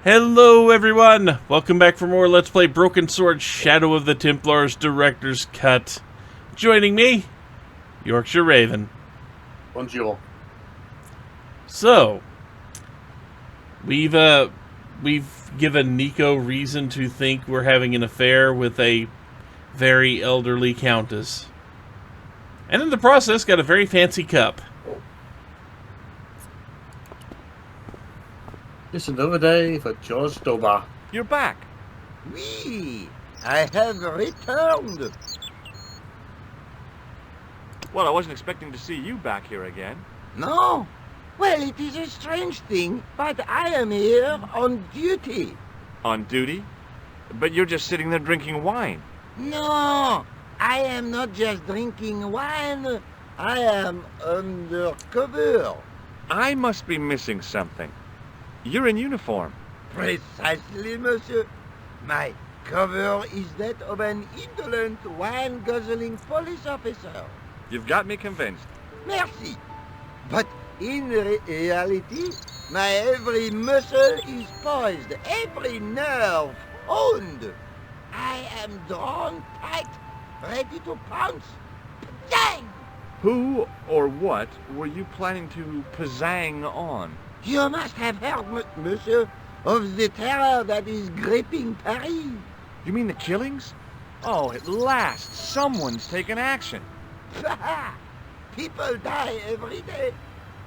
Hello everyone! Welcome back for more Let's Play Broken Sword Shadow of the Templars Director's Cut. Joining me, Yorkshire Raven. Bonjour. So, we've given Nico reason to think we're having an affair with a very elderly countess. And in the process got a very fancy cup. Just another day for George Doba. You're back. Oui, I have returned. Well, I wasn't expecting to see you back here again. No? Well, it is a strange thing, but I am here on duty. On duty? But you're just sitting there drinking wine. No, I am not just drinking wine. I am undercover. I must be missing something. You're in uniform. Precisely, monsieur. My cover is that of an indolent, wine-guzzling police officer. You've got me convinced. Merci. But in reality, my every muscle is poised, every nerve honed. I am drawn tight, ready to pounce. Bang! Who or what were you planning to pizzang on? You must have heard, monsieur, of the terror that is gripping Paris. You mean the killings? Oh, at last, someone's taken action. People die every day.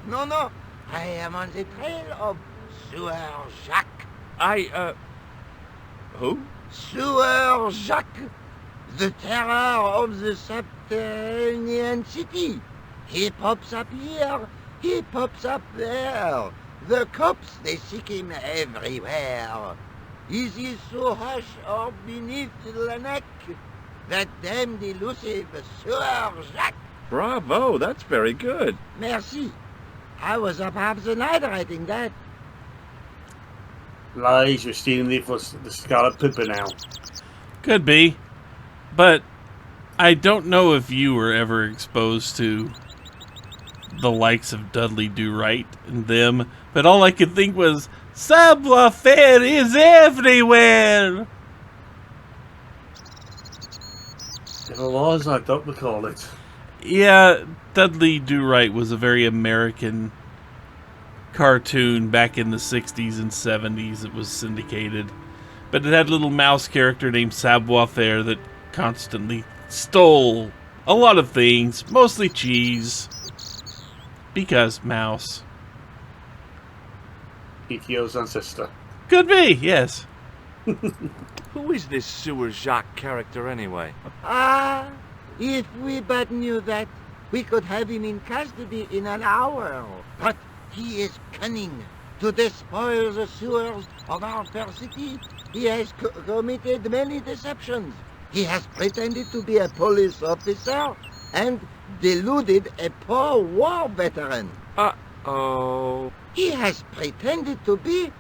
No, I am on the trail of Sewer Jacques. Who? Sewer Jacques, the terror of the subterranean city. He pops up here, he pops up there. The cops, they seek him everywhere. Is he so hush or beneath the neck? That damned elusive Sewer Jacques. Bravo, that's very good. Merci. I was up half the night writing that. Lies, you're stealing it for the Scarlet Pimpernel. Could be. But I don't know if you were ever exposed to the likes of Dudley Do-Right and them, but all I could think was, savoir-faire is everywhere! If it was, I don't recall it. Yeah, Dudley Do-Right was a very American cartoon back in the 60s and 70s. It was syndicated. But it had a little mouse character named Savoir-Faire that constantly stole a lot of things, mostly cheese. Because mouse. PTO's ancestor. Could be, yes. Who is this Sewer Jacques character anyway? Ah, if we but knew that, we could have him in custody in an hour. But he is cunning. To despoil the sewers of our fair city, he has committed many deceptions. He has pretended to be a police officer and deluded a poor war veteran. Uh-oh. He has pretended to be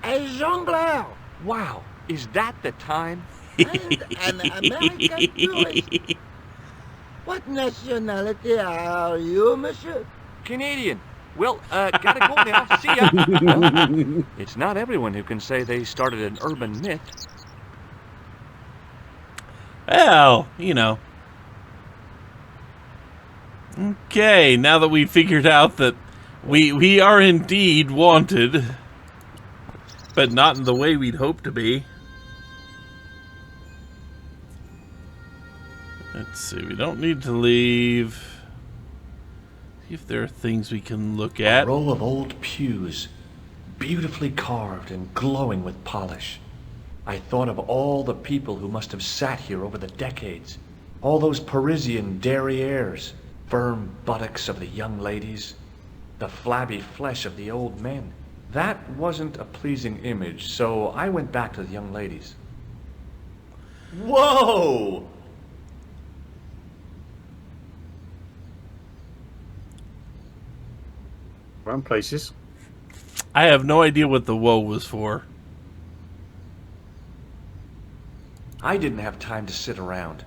a jongleur Wow, is that the time? and an American tourist. What nationality are you, monsieur? Canadian. Well, gotta go now. See ya. Well, it's not everyone who can say they started an urban myth. Well, you know. Okay, now that we figured out that we are indeed wanted, but not in the way we'd hoped to be. Let's see, we don't need to leave. See if there are things we can look A at. row of old pews, beautifully carved and glowing with polish. I thought of all the people who must have sat here over the decades. All those Parisian derrieres, firm buttocks of the young ladies, the flabby flesh of the old men. That wasn't a pleasing image, so I went back to the young ladies. Whoa! Wrong places. I have no idea what the woe was for. I didn't have time to sit around.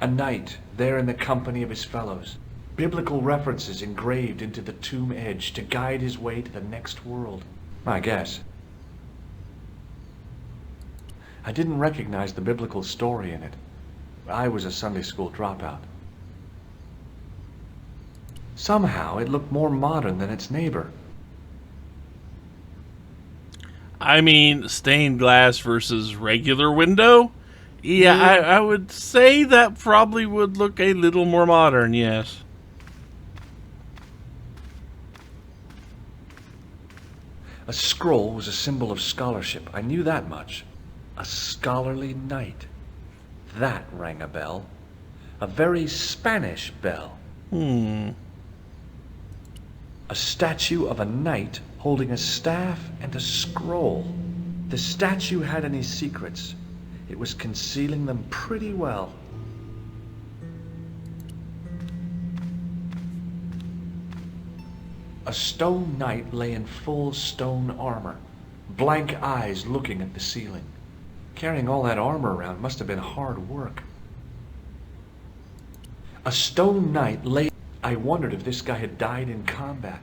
A knight, there in the company of his fellows. Biblical references engraved into the tomb edge to guide his way to the next world. I guess. I didn't recognize the biblical story in it. I was a Sunday school dropout. Somehow it looked more modern than its neighbor. I mean, stained glass versus regular window? Yeah, I would say that probably would look a little more modern, yes. A scroll was a symbol of scholarship. I knew that much. A scholarly knight. That rang a bell. A very Spanish bell. A statue of a knight holding a staff and a scroll. The statue had any secrets. It was concealing them pretty well. A stone knight lay in full stone armor, blank eyes looking at the ceiling. Carrying all that armor around must have been hard work. A stone knight lay... I wondered if this guy had died in combat.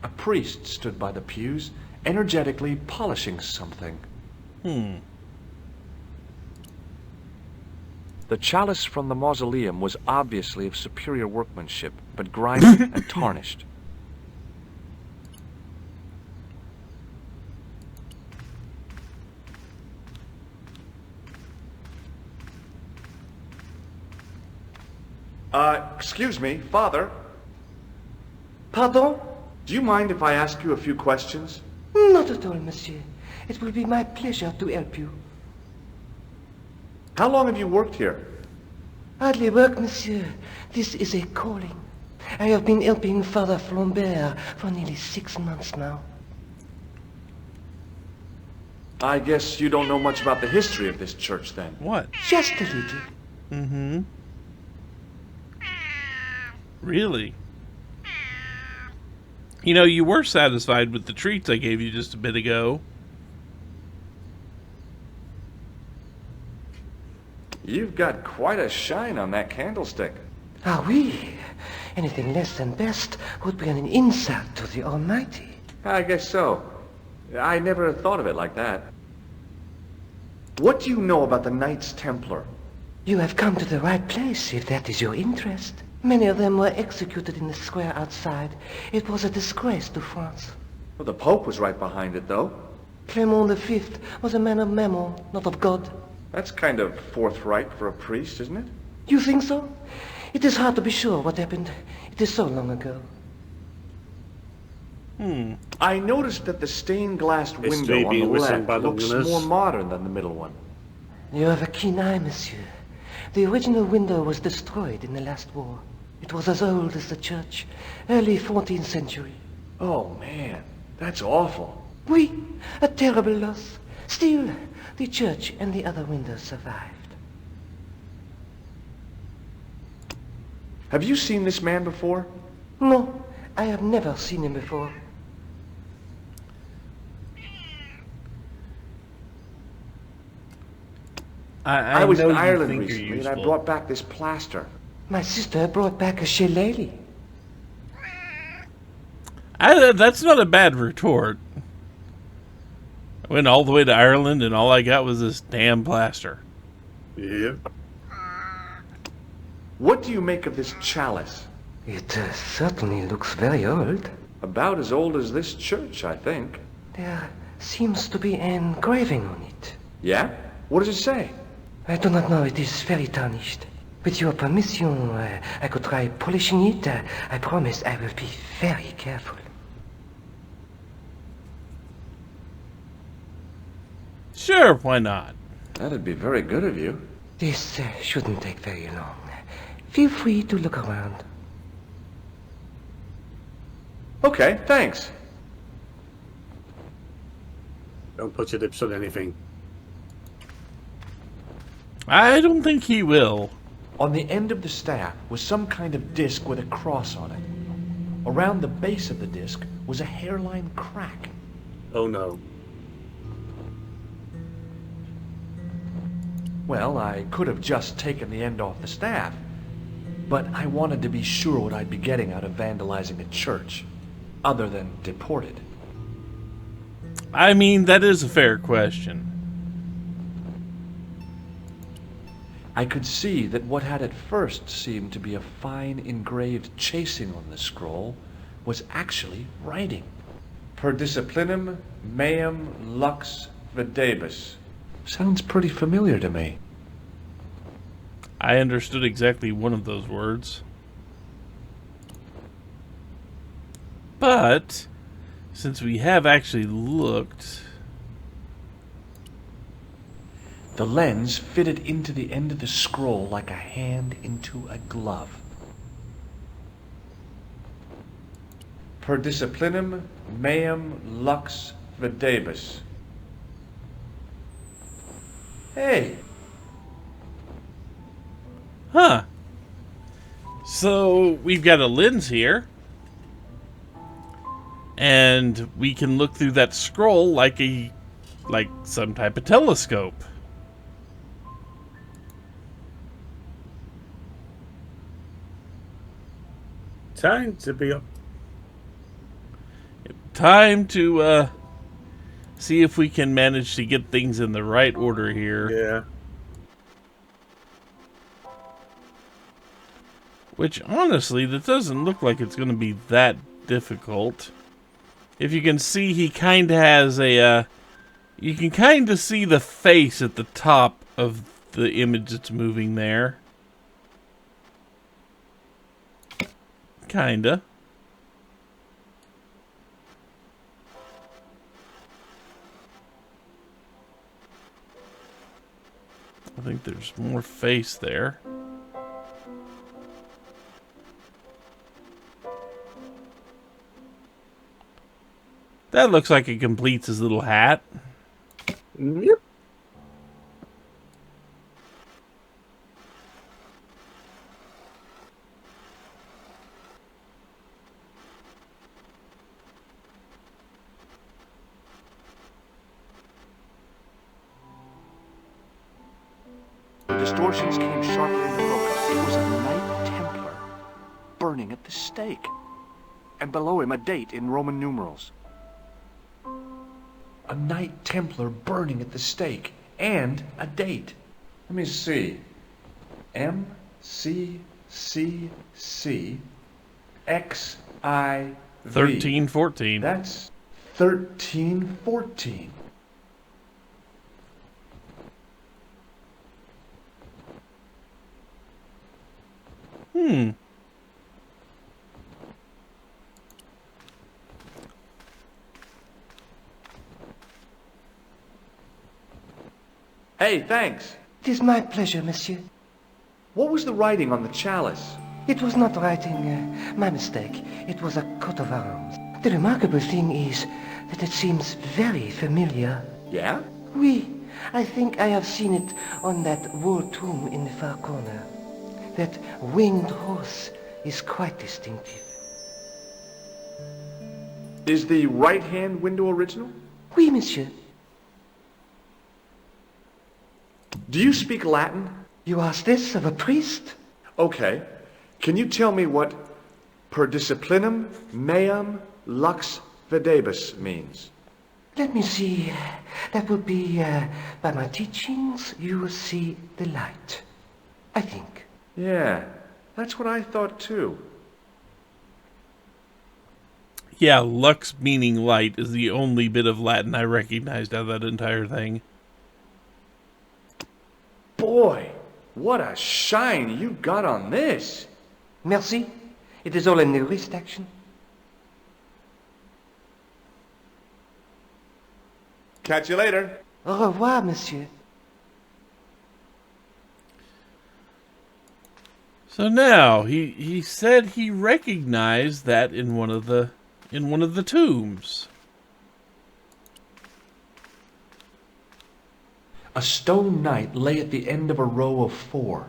A priest stood by the pews, energetically polishing something. The chalice from the mausoleum was obviously of superior workmanship, but grimy and tarnished. Excuse me, Father. Pardon? Do you mind if I ask you a few questions? Not at all, monsieur. It will be my pleasure to help you. How long have you worked here? Hardly work, monsieur. This is a calling. I have been helping Father Flambert for nearly 6 months now. I guess you don't know much about the history of this church, then. What? Just a little. Really? You know, you were satisfied with the treats I gave you just a bit ago. You've got quite a shine on that candlestick. Ah, oui. Anything less than best would be an insult to the Almighty. I guess so. I never thought of it like that. What do you know about the Knights Templar? You have come to the right place, if that is your interest. Many of them were executed in the square outside. It was a disgrace to France. Well, the Pope was right behind it, though. Clement V was a man of mammon, not of God. That's kind of forthright for a priest, isn't it? You think so? It is hard to be sure what happened. It is so long ago. I noticed that the stained glass window on the being written left by the looks Lopez. more modern than the middle one. You have a keen eye, monsieur. The original window was destroyed in the last war. It was as old as the church, early 14th century. Oh, man, that's awful. Oui, a terrible loss. Still, the church and the other windows survived. Have you seen this man before? No, I have never seen him before. I was know in you Ireland think you're recently, and I useful. brought back this plaster. My sister brought back a shillelagh. That's not a bad retort. I went all the way to Ireland and all I got was this damn plaster. Yeah. What do you make of this chalice? It certainly looks very old. About as old as this church, I think. There seems to be an engraving on it. Yeah? What does it say? I do not know, it is very tarnished. With your permission, I could try polishing it. I promise I will be very careful. Sure, why not? That'd be very good of you. This shouldn't take very long. Feel free to look around. Okay, thanks. Don't put your lips on anything. I don't think he will. On the end of the staff was some kind of disc with a cross on it. Around the base of the disc was a hairline crack. Oh no. Well, I could have just taken the end off the staff, but I wanted to be sure what I'd be getting out of vandalizing a church, other than deported. I mean, that is a fair question. I could see that what had at first seemed to be a fine engraved chasing on the scroll was actually writing. Per disciplinum meum lux videbus. Sounds pretty familiar to me. I understood exactly one of those words. But, since we have actually looked... The lens fitted into the end of the scroll like a hand into a glove. Per disciplinum meum lux videbus. Hey! Huh. So, we've got a lens here. And we can look through that scroll like some type of telescope. Time to be up. Time to see if we can manage to get things in the right order here. Yeah. Which, honestly, that doesn't look like it's going to be that difficult. If you can see, he kind of has a... you can kind of see the face at the top of the image that's moving there. Kinda. I think there's more face there. That looks like it completes his little hat. Yep. The distortions came sharply in the look. It was a Knight Templar, burning at the stake. And below him a date in Roman numerals. A Knight Templar burning at the stake, and a date. Let me see. M-C-C-C X-I-V. 1314. That's 1314. Hey, thanks. It is my pleasure, monsieur. What was the writing on the chalice? It was not writing, my mistake. It was a coat of arms. The remarkable thing is that it seems very familiar. Yeah? Oui, I think I have seen it on that wall tomb in the far corner. That winged horse is quite distinctive. Is the right-hand window original? Oui, monsieur. Do you speak Latin? You ask this of a priest? Okay. Can you tell me what per disciplinum meum lux videbus means? Let me see. That would be, by my teachings, you will see the light. I think. Yeah, that's what I thought too. Yeah, lux meaning light is the only bit of Latin I recognized out of that entire thing. Boy, what a shine you got on this. Merci. It is all in the wrist action. Catch you later. Au revoir, monsieur. So now he said he recognized that in one of the tombs. A stone knight lay at the end of a row of 4.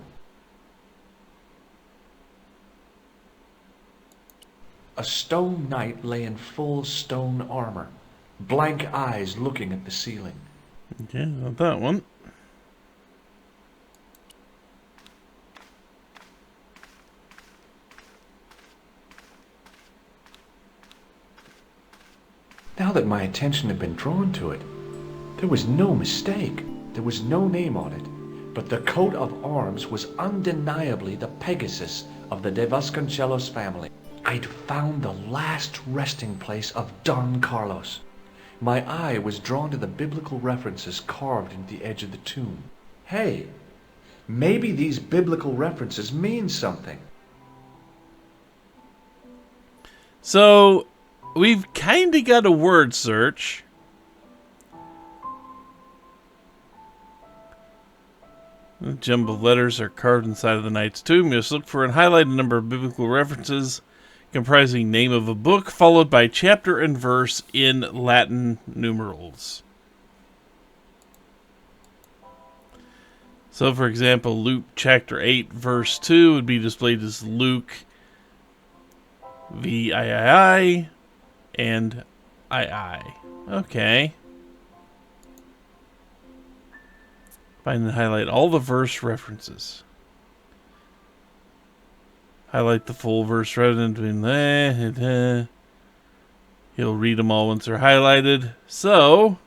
A stone knight lay in full stone armor. blank eyes looking at the ceiling. Okay, not that one. Now that my attention had been drawn to it, there was no mistake. There was no name on it, but the coat of arms was undeniably the Pegasus of the De Vasconcelos family. I'd found the last resting place of Don Carlos. My eye was drawn to the biblical references carved into the edge of the tomb. Hey, maybe these biblical references mean something. So, we've kind of got a word search. The jumbled letters are carved inside of the knight's tomb. Just look for and highlight a number of biblical references comprising name of a book, followed by chapter and verse in Latin numerals. So, for example, Luke chapter 8, verse 2 would be displayed as Luke VII and II. Okay. Find and highlight all the verse references. Highlight the full verse rather than he'll read them all once they're highlighted. So,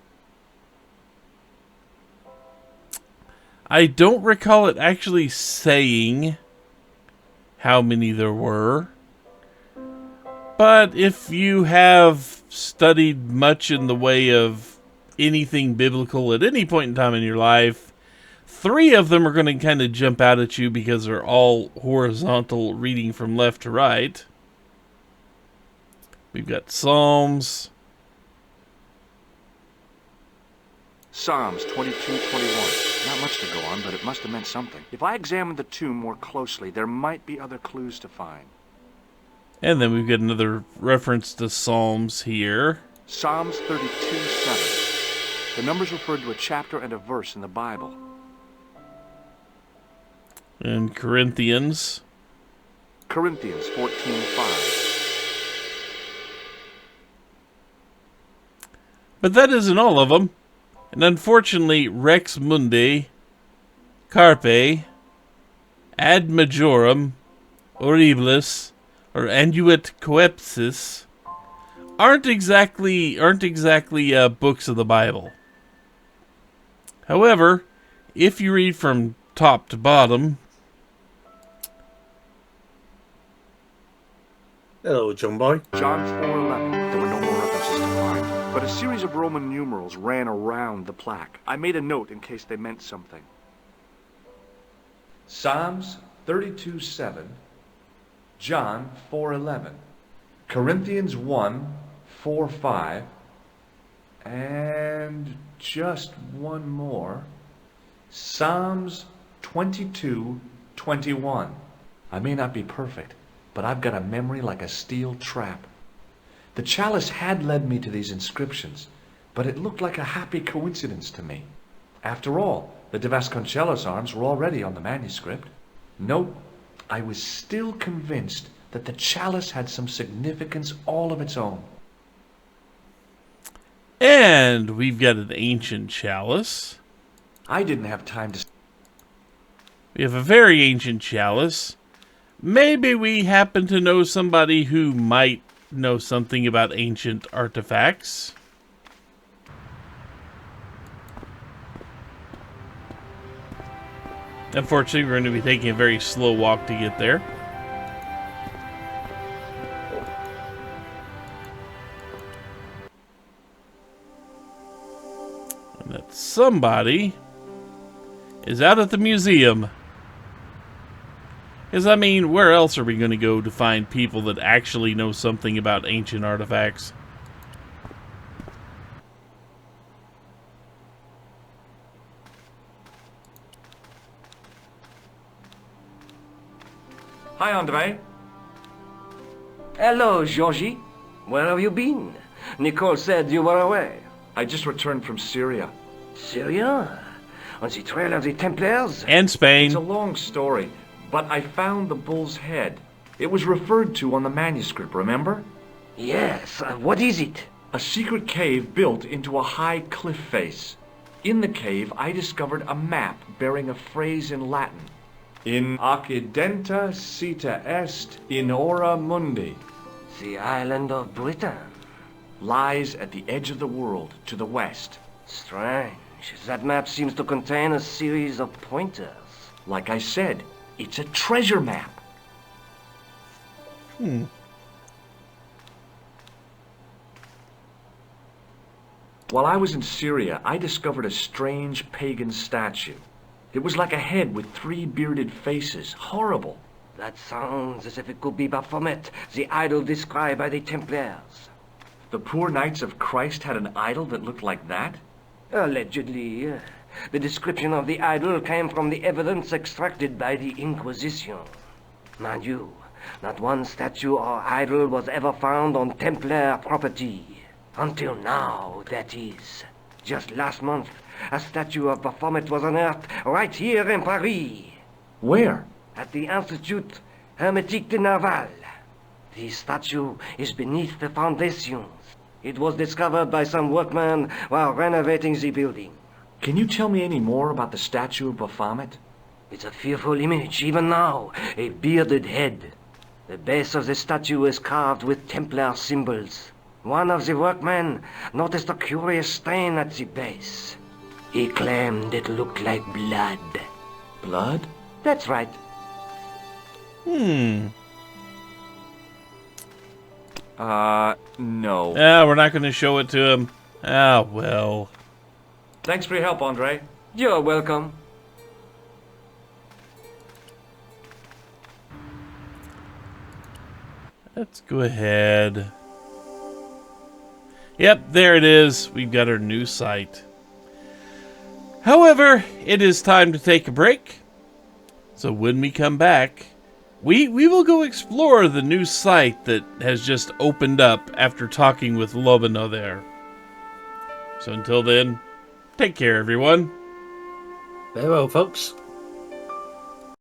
I don't recall it actually saying how many there were. But if you have studied much in the way of anything biblical at any point in time in your life, 3 of them are going to kind of jump out at you because they're all horizontal, reading from left to right. We've got Psalms. Psalms 22:21. Not much to go on, but it must have meant something. If I examined the tomb more closely, there might be other clues to find. And then we've got another reference to Psalms here. Psalms 32:7. The numbers refer to a chapter and a verse in the Bible. And Corinthians. Corinthians 14:5. But that isn't all of them. And unfortunately, Rex Mundi, Carpe, Ad Majorem, Horribilis, or Annuit Coepsis aren't exactly books of the Bible. However, if you read from top to bottom. Hello, John Boy. John 4:11. There were no more references to find, but a series of Roman numerals ran around the plaque. I made a note in case they meant something. Psalms 32:7, John 4:11, Corinthians 1:4-5, and just one more, Psalms 22:21. I may not be perfect, but I've got a memory like a steel trap. The chalice had led me to these inscriptions, but it looked like a happy coincidence to me. After all, the De Vasconcelos arms were already on the manuscript. Nope, I was still convinced that the chalice had some significance all of its own. And we've got an ancient chalice. I didn't have time to... We have a very ancient chalice. Maybe we happen to know somebody who might know something about ancient artifacts. Unfortunately, we're going to be taking a very slow walk to get there. And that somebody is out at the museum. Because, I mean, where else are we going to go to find people that actually know something about ancient artifacts? Hi, Andre. Hello, Georgie. Where have you been? Nicole said you were away. I just returned from Syria. Syria? On the trail of the Templars? And Spain. It's a long story, but I found the bull's head. It was referred to on the manuscript, remember? Yes. What is it? A secret cave built into a high cliff face. In the cave, I discovered a map bearing a phrase in Latin. In occidenta cita est in ora mundi. The island of Britain. Lies at the edge of the world to the west. Strange. That map seems to contain a series of pointers. Like I said, it's a treasure map. While I was in Syria, I discovered a strange pagan statue. It was like a head with 3 bearded faces. Horrible. That sounds as if it could be Baphomet, the idol described by the Templars. The poor Knights of Christ had an idol that looked like that? Allegedly. The description of the idol came from the evidence extracted by the Inquisition. Mind you, not one statue or idol was ever found on Templar property. Until now, that is. Just last month, a statue of Baphomet was unearthed right here in Paris. Where? At the Institut Hermétique de Naval. The statue is beneath the foundations. It was discovered by some workmen while renovating the building. Can you tell me any more about the statue of Baphomet? It's a fearful image, even now. A bearded head. The base of the statue is carved with Templar symbols. One of the workmen noticed a curious stain at the base. He claimed it looked like blood. Blood? That's right. No. We're not going to show it to him. Well. Thanks for your help, Andre. You're welcome. Let's go ahead. Yep, there it is. We've got our new site. However, it is time to take a break. So when we come back, we will go explore the new site that has just opened up after talking with Lobino there. So until then, take care, everyone. Farewell, folks.